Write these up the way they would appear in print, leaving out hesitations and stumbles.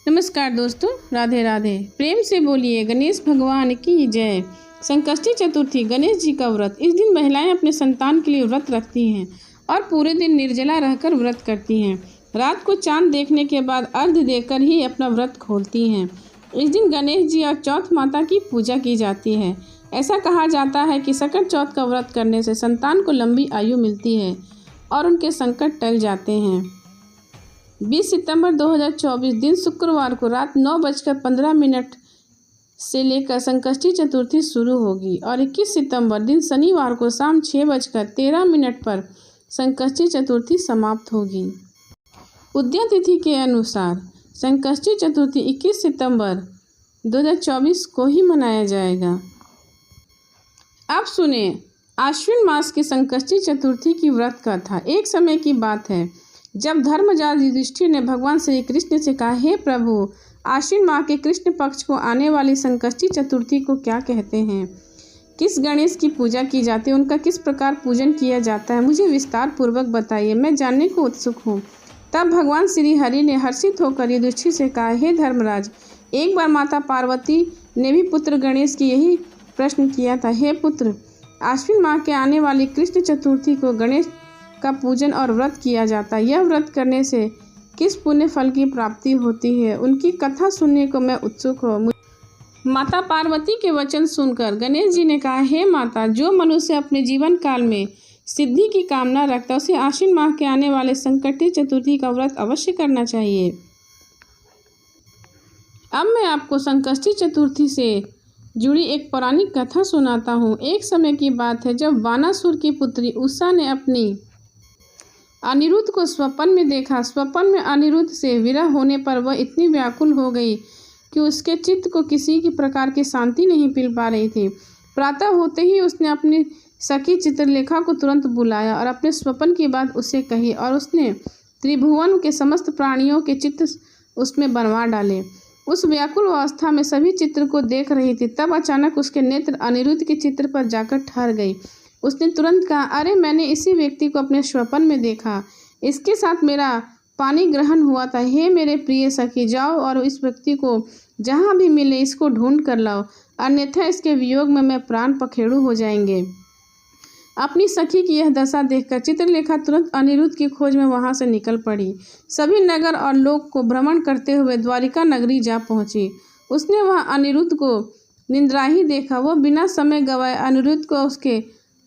नमस्कार दोस्तों, राधे राधे। प्रेम से बोलिए गणेश भगवान की जय। संकष्टी चतुर्थी गणेश जी का व्रत। इस दिन महिलाएं अपने संतान के लिए व्रत रखती हैं और पूरे दिन निर्जला रहकर व्रत करती हैं। रात को चांद देखने के बाद अर्घ्य देकर ही अपना व्रत खोलती हैं। इस दिन गणेश जी और चौथ माता की पूजा की जाती है। ऐसा कहा जाता है कि सकट चौथ का व्रत करने से संतान को लंबी आयु मिलती है और उनके संकट टल जाते हैं। 20 सितंबर 2024 दिन शुक्रवार को रात 9:15 से लेकर संकष्टी चतुर्थी शुरू होगी और 21 सितंबर दिन शनिवार को शाम 6:13 पर संकष्टी चतुर्थी समाप्त होगी। उदय तिथि के अनुसार संकष्टी चतुर्थी 21 सितंबर 2024 को ही मनाया जाएगा। अब सुने आश्विन मास की संकष्टी चतुर्थी की व्रत कथा। एक समय की बात है जब धर्मराज युधिष्ठिर ने भगवान श्री कृष्ण से कहा, हे प्रभु, आश्विन माह के कृष्ण पक्ष को आने वाली संकष्टी चतुर्थी को क्या कहते हैं? किस गणेश की पूजा की जाती है? उनका किस प्रकार पूजन किया जाता है? मुझे विस्तार पूर्वक बताइए, मैं जानने को उत्सुक हूँ। तब भगवान श्री हरि ने हर्षित होकर युधिष्ठिर से कहा, हे धर्मराज, एक बार माता पार्वती ने भी पुत्र गणेश की यही प्रश्न किया था। हे पुत्र, आश्विन माह के आने वाली कृष्ण चतुर्थी को गणेश का पूजन और व्रत किया जाता है। यह व्रत करने से किस पुण्य फल की प्राप्ति होती है? उनकी कथा सुनने को मैं उत्सुक हूँ। माता पार्वती के वचन सुनकर गणेश जी ने कहा, हे माता, जो मनुष्य अपने जीवन काल में सिद्धि की कामना रखता है उसे आश्विन माह के आने वाले संकष्टी चतुर्थी का व्रत अवश्य करना चाहिए। अब मैं आपको संकष्टी चतुर्थी से जुड़ी एक पौराणिक कथा सुनाता हूँ। एक समय की बात है जब बानासुर की पुत्री उषा ने अपनी अनिरुद्ध को स्वप्न में देखा। स्वप्न में अनिरुद्ध से विरह होने पर वह इतनी व्याकुल हो गई कि उसके चित्त को किसी की प्रकार की शांति नहीं मिल पा रही थी। प्रातः होते ही उसने अपनी सखी चित्रलेखा को तुरंत बुलाया और अपने स्वप्न की बात उसे कही और उसने त्रिभुवन के समस्त प्राणियों के चित्र उसमें बनवा डाले। उस व्याकुल अवस्था में सभी चित्र को देख रही थी। तब अचानक उसके नेत्र अनिरुद्ध के चित्र पर जाकर ठहर गई। उसने तुरंत कहा, अरे, मैंने इसी व्यक्ति को अपने स्वप्न में देखा। इसके साथ मेरा पानी ग्रहण हुआ था। हे मेरे प्रिय सखी, जाओ और इस व्यक्ति को जहाँ भी मिले इसको ढूंढ कर लाओ, अन्यथा इसके वियोग में मैं प्राण पखेरु हो जाएंगे। अपनी सखी की यह दशा देखकर चित्रलेखा तुरंत अनिरुद्ध की खोज में वहां से निकल पड़ी। सभी नगर और लोक को भ्रमण करते हुए द्वारिका नगरी जा पहुंची। उसने वहां अनिरुद्ध को निंद्राही देखा। वह बिना समय गवाए अनिरुद्ध को उसके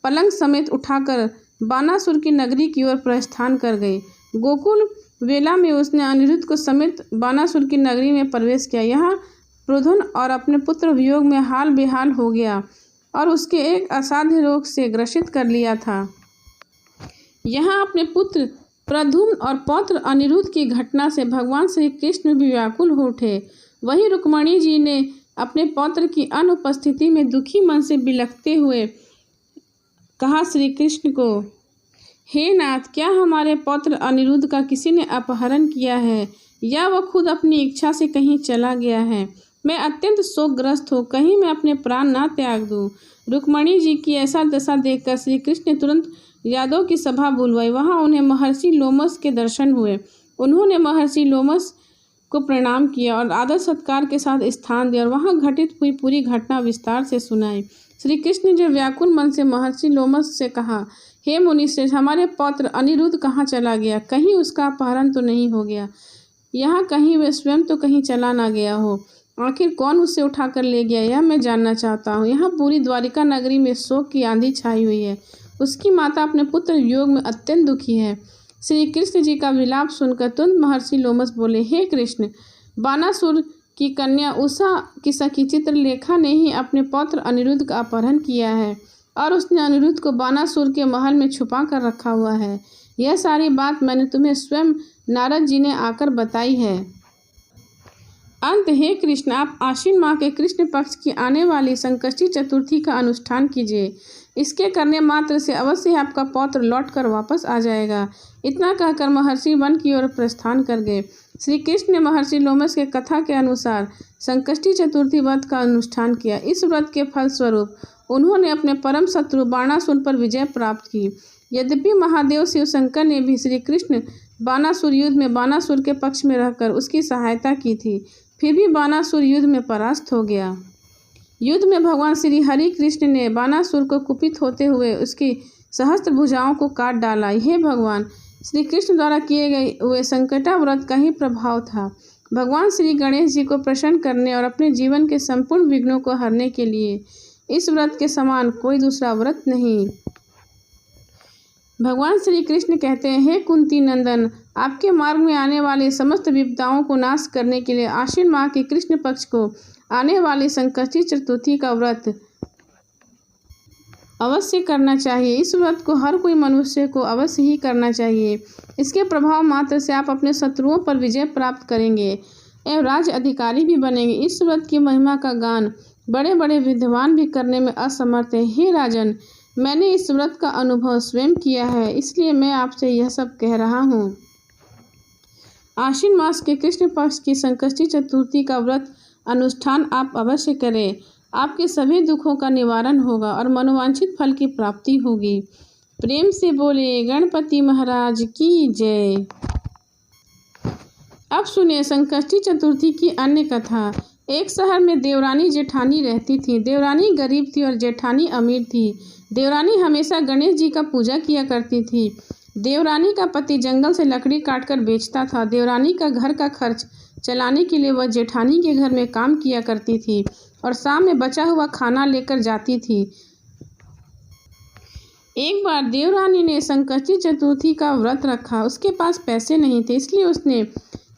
पलंग समेत उठाकर बानासुर की नगरी की ओर प्रस्थान कर गई। गोकुल वेला में उसने अनिरुद्ध को समेत बानासुर की नगरी में प्रवेश किया। यहाँ प्रद्युम्न और अपने पुत्र वियोग में हाल बेहाल हो गया और उसके एक असाध्य रोग से ग्रसित कर लिया था। यहाँ अपने पुत्र प्रद्युम्न और पौत्र अनिरुद्ध की घटना से भगवान श्री कृष्ण भी व्याकुल हो उठे। वहीं रुक्मणी जी ने अपने पौत्र की अनुपस्थिति में दुखी मन से बिलखते हुए कहा श्री कृष्ण को, हे नाथ, क्या हमारे पौत्र अनिरुद्ध का किसी ने अपहरण किया है या वह खुद अपनी इच्छा से कहीं चला गया है? मैं अत्यंत शोकग्रस्त हूँ, कहीं मैं अपने प्राण ना त्याग दूँ। रुक्मणी जी की ऐसा दशा देखकर श्री कृष्ण ने तुरंत यादव की सभा बुलवाई। वहाँ उन्हें महर्षि लोमस के दर्शन हुए। उन्होंने महर्षि लोमस को प्रणाम किया और आदर सत्कार के साथ स्थान दिया और वहाँ घटित हुई पूरी घटना विस्तार से सुनाई। श्री कृष्ण ने व्याकुल मन से महर्षि लोमस से कहा, हे मुनिश्रेष्ठ, हमारे पौत्र अनिरुद्ध कहाँ चला गया? कहीं उसका अपहरण तो नहीं हो गया? यहाँ कहीं वह स्वयं तो कहीं चला ना गया हो? आखिर कौन उसे उठाकर ले गया, यह मैं जानना चाहता हूँ। यहाँ पूरी द्वारिका नगरी में शोक की आंधी छाई हुई है। उसकी माता अपने पुत्र वियोग में अत्यंत दुखी है। श्री कृष्ण जी का विलाप सुनकर तुरंत महर्षि लोमस बोले, हे कृष्ण, बानासुर की कन्या उषा की सखी चित्रलेखा ने ही अपने पौत्र अनिरुद्ध का अपहरण किया है और उसने अनिरुद्ध को बानासुर के महल में छुपा कर रखा हुआ है। यह सारी बात मैंने तुम्हें स्वयं नारद जी ने आकर बताई है। अंत, हे कृष्ण, आप आश्विन माह के कृष्ण पक्ष की आने वाली संकष्टी चतुर्थी का अनुष्ठान कीजिए। इसके करने मात्र से अवश्य आपका पौत्र लौटकर वापस आ जाएगा। इतना कहकर महर्षि वन की ओर प्रस्थान कर गए। श्री कृष्ण ने महर्षि लोमस के कथा के अनुसार संकष्टी चतुर्थी व्रत का अनुष्ठान किया। इस व्रत के फलस्वरूप उन्होंने अपने परम शत्रु बाणासुर पर विजय प्राप्त की। यद्यपि महादेव शिव शंकर ने भी श्री कृष्ण बानासुर युद्ध में बानासुर के पक्ष में रहकर उसकी सहायता की थी। फिर भी बानासुर युद्ध में परास्त हो गया। युद्ध में भगवान श्री हरि कृष्ण ने बानासुर को कुपित होते हुए उसकी सहस्त्र भुजाओं को काट डाला। यह भगवान श्री कृष्ण द्वारा किए गए हुए संकटा व्रत का ही प्रभाव था। भगवान श्री गणेश जी को प्रसन्न करने और अपने जीवन के संपूर्ण विघ्नों को हरने के लिए इस व्रत के समान कोई दूसरा व्रत नहीं। भगवान श्री कृष्ण कहते हैं, हे कुंती नंदन, आपके मार्ग में आने वाले समस्त विपदाओं को नाश करने के लिए आश्विन माह के कृष्ण पक्ष को आने वाली संकष्टी चतुर्थी का व्रत अवश्य करना चाहिए। इस व्रत को हर कोई मनुष्य को अवश्य ही करना चाहिए। इसके प्रभाव मात्र से आप अपने शत्रुओं पर विजय प्राप्त करेंगे एवं राज्य अधिकारी भी बनेंगे। इस व्रत की महिमा का गान बड़े बड़े विद्वान भी करने में असमर्थ है। हे राजन, मैंने इस व्रत का अनुभव स्वयं किया है, इसलिए मैं आपसे यह सब कह रहा हूँ। आश्विन मास के कृष्ण पक्ष की संकष्टी चतुर्थी का व्रत अनुष्ठान आप अवश्य करें। आपके सभी दुखों का निवारण होगा और मनोवांछित फल की प्राप्ति होगी। प्रेम से बोले गणपति महाराज की जय। अब सुने संकष्टी चतुर्थी की अन्य कथा। एक शहर में देवरानी जेठानी रहती थी। देवरानी गरीब थी और जेठानी अमीर थी। देवरानी हमेशा गणेश जी का पूजा किया करती थी। देवरानी का पति जंगल से लकड़ी काटकर बेचता था। देवरानी का घर का खर्च चलाने के लिए वह जेठानी के घर में काम किया करती थी और शाम में बचा हुआ खाना लेकर जाती थी। एक बार देवरानी ने संकष्टी चतुर्थी का व्रत रखा। उसके पास पैसे नहीं थे, इसलिए उसने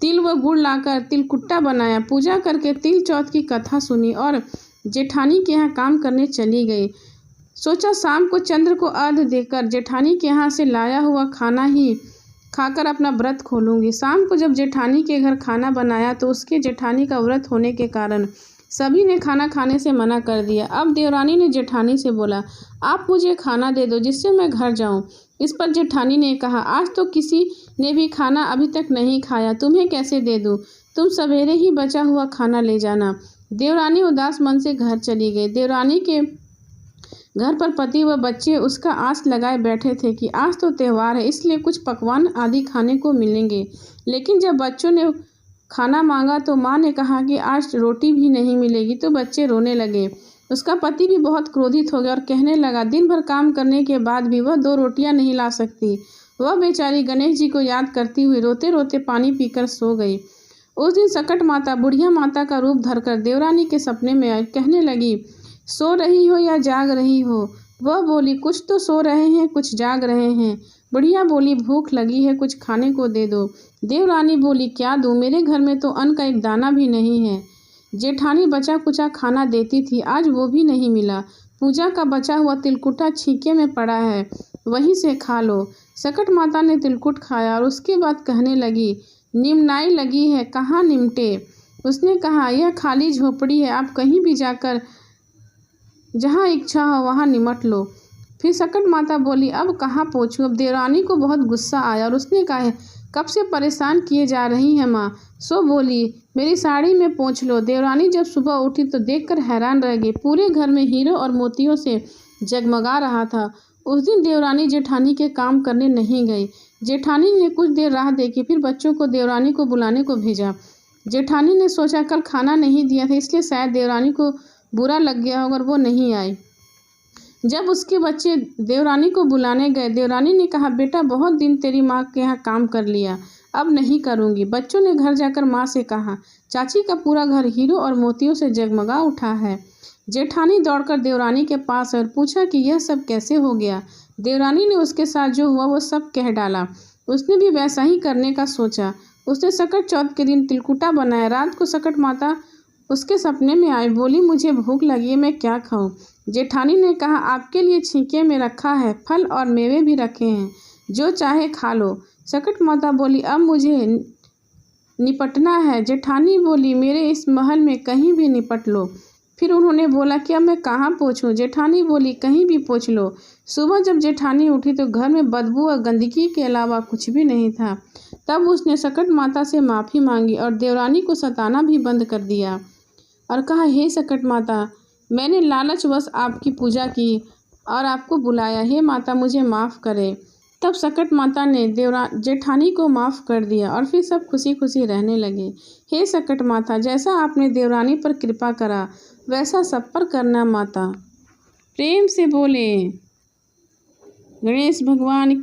तिल व गुड़ लाकर तिलकुट्टा बनाया। पूजा करके तिल चौथ की कथा सुनी और जेठानी के यहाँ काम करने चली गई। सोचा शाम को चंद्र को अर्घ्य देकर जेठानी के यहाँ से लाया हुआ खाना ही खाकर अपना व्रत खोलूंगी। शाम को जब जेठानी के घर खाना बनाया तो उसके जेठानी का व्रत होने के कारण सभी ने खाना खाने से मना कर दिया। अब देवरानी ने जेठानी से बोला, आप मुझे खाना दे दो जिससे मैं घर जाऊं। इस पर जेठानी ने कहा, आज तो किसी ने भी खाना अभी तक नहीं खाया, तुम्हें कैसे दे दूं? तुम सवेरे ही बचा हुआ खाना ले जाना। देवरानी उदास मन से घर चली गई। देवरानी के घर पर पति व बच्चे उसका आस लगाए बैठे थे कि आज तो त्यौहार है, इसलिए कुछ पकवान आदि खाने को मिलेंगे। लेकिन जब बच्चों ने खाना मांगा तो माँ ने कहा कि आज रोटी भी नहीं मिलेगी, तो बच्चे रोने लगे। उसका पति भी बहुत क्रोधित हो गया और कहने लगा, दिन भर काम करने के बाद भी वह 2 रोटियां नहीं ला सकती। वह बेचारी गणेश जी को याद करती हुई रोते रोते पानी पीकर सो गई। उस दिन सकट माता बुढ़िया माता का रूप धरकर देवरानी के सपने में आई। कहने लगी, सो रही हो या जाग रही हो? वह बोली, कुछ तो सो रहे हैं, कुछ जाग रहे हैं। बुढ़िया बोली, भूख लगी है, कुछ खाने को दे दो। देवरानी बोली, क्या दूं? मेरे घर में तो अन्न का एक दाना भी नहीं है। जेठानी बचा कुचा खाना देती थी, आज वो भी नहीं मिला। पूजा का बचा हुआ तिलकुटा छीके में पड़ा है, वहीं से खा लो। सकट माता ने तिलकुट खाया और उसके बाद कहने लगी, निमनाई लगी है, कहाँ निमटे? उसने कहा, यह खाली झोपड़ी है, आप कहीं भी जाकर जहाँ इच्छा हो वहाँ निमट लो। फिर सकट माता बोली, अब कहाँ पहुँचूँ? अब देवरानी को बहुत गुस्सा आया और उसने कहा, कब से परेशान किए जा रही हैं माँ? सो बोली, मेरी साड़ी में पोंछ लो। देवरानी जब सुबह उठी तो देखकर हैरान रह गई। पूरे घर में हीरो और मोतियों से जगमगा रहा था। उस दिन देवरानी जेठानी के काम करने नहीं गई। जेठानी ने कुछ देर राह देखी, फिर बच्चों को देवरानी को बुलाने को भेजा। जेठानी ने सोचा कल खाना नहीं दिया था, इसलिए शायद देवरानी को बुरा लग गया होगा और वो नहीं आई। जब उसके बच्चे देवरानी को बुलाने गए, देवरानी ने कहा, बेटा बहुत दिन तेरी माँ के यहाँ काम कर लिया, अब नहीं करूँगी। बच्चों ने घर जाकर माँ से कहा, चाची का पूरा घर हीरो और मोतियों से जगमगा उठा है। जेठानी दौड़कर देवरानी के पास और पूछा कि यह सब कैसे हो गया। देवरानी ने उसके साथ जो हुआ वो सब कह डाला। उसने भी वैसा ही करने का सोचा। उसने सकट चौथ के दिन तिलकुटा बनाया। रात को सकट माता उसके सपने में आई। बोली, मुझे भूख लगी है, मैं क्या खाऊं? जेठानी ने कहा, आपके लिए छींके में रखा है, फल और मेवे भी रखे हैं, जो चाहे खा लो। सकट माता बोली, अब मुझे निपटना है। जेठानी बोली, मेरे इस महल में कहीं भी निपट लो। फिर उन्होंने बोला कि अब मैं कहाँ पहुँचूँ? जेठानी बोली, कहीं भी पहुँच लो। सुबह जब जेठानी उठी तो घर में बदबू और गंदगी के अलावा कुछ भी नहीं था। तब उसने सकट माता से माफ़ी मांगी और देवरानी को सताना भी बंद कर दिया और कहा, हे सकट माता, मैंने लालचवश आपकी पूजा की और आपको बुलाया। हे माता, मुझे माफ़ करें। तब सकट माता ने जेठानी को माफ़ कर दिया और फिर सब खुशी खुशी रहने लगे। हे सकट माता, जैसा आपने देवरानी पर कृपा करा वैसा सब पर करना माता। प्रेम से बोले गणेश भगवान